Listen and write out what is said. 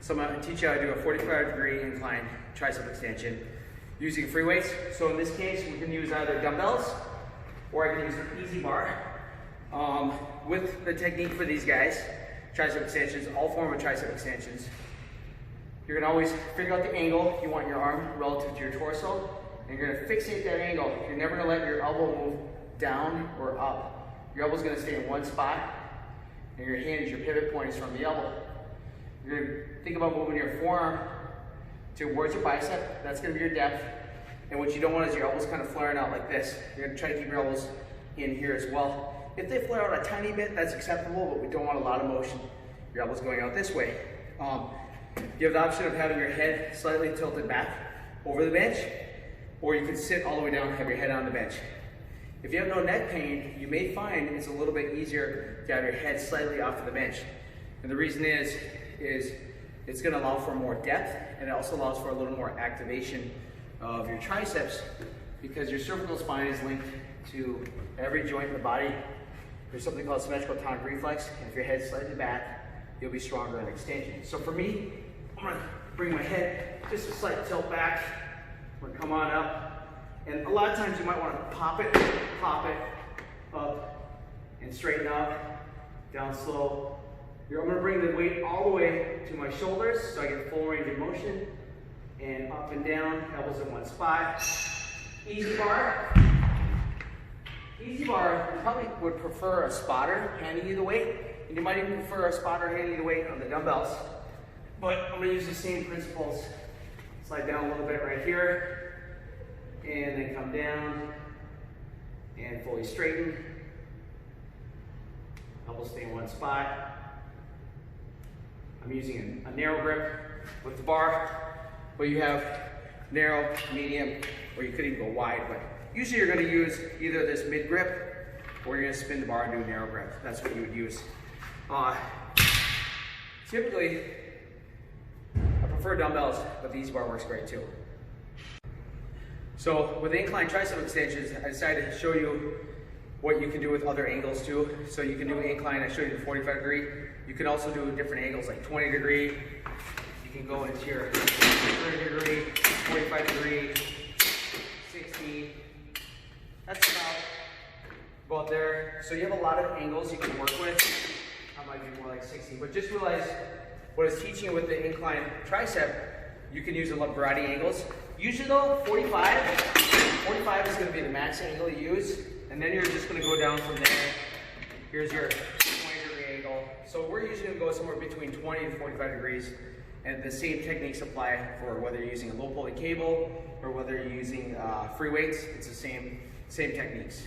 So I'm going to teach you how to do a 45-degree incline tricep extension using free weights. So in this case, we can use either dumbbells or I can use an easy bar. With the technique for these guys, tricep extensions, all form of tricep extensions, you're going to always figure out the angle you want your arm relative to your torso, and you're going to fixate that angle. You're never going to let your elbow move down or up. Your elbow's going to stay in one spot, and your hinge, your pivot point is from the elbow. You're going to think about moving your forearm towards your bicep. That's going to be your depth. And what you don't want is your elbows kind of flaring out like this. You're going to try to keep your elbows in here as well. If they flare out a tiny bit, that's acceptable, but we don't want a lot of motion. Your elbows going out this way. You have the option of having your head slightly tilted back over the bench, or you can sit all the way down and have your head on the bench. If you have no neck pain, you may find it's a little bit easier to have your head slightly off of the bench. And the reason is it's going to allow for more depth, and it also allows for a little more activation of your triceps, because your cervical spine is linked to every joint in the body. There's something called symmetrical tonic reflex, and if your head's slightly back, you'll be stronger in extension. So for me, I'm going to bring my head just a slight tilt back. We're going to come on up, and a lot of times you might want to pop it up, and straighten up, down slow. I'm going to bring the weight all the way to my shoulders so I get full range of motion, and up and down, elbows in one spot. Easy bar. Easy bar, you probably would prefer a spotter handing you the weight, and you might even prefer a spotter handing you the weight on the dumbbells. But I'm going to use the same principles. Slide down a little bit right here, and then come down, and fully straighten. Elbows stay in one spot. I'm using a narrow grip with the bar, but you have narrow, medium, or you could even go wide. But usually you're going to use either this mid grip, or you're going to spin the bar and do a narrow grip. That's what you would use. Typically, I prefer dumbbells, but the easy bar works great too. So with the incline tricep extensions, I decided to show you what you can do with other angles too. So you can do incline, I showed you the 45 degree. You can also do different angles like 20 degree. You can go into your 30 degree, 45 degree, 60. That's about there. So you have a lot of angles you can work with. I might be more like 60, but just realize what I was teaching you with the incline tricep, you can use a variety of angles. Usually though, 45 is going to be the max angle you use, and then you're just going to go down from there. Here's your 20 degree angle. So we're usually going to go somewhere between 20 and 45 degrees, and the same techniques apply for whether you're using a low pulley cable or whether you're using free weights. It's the same techniques.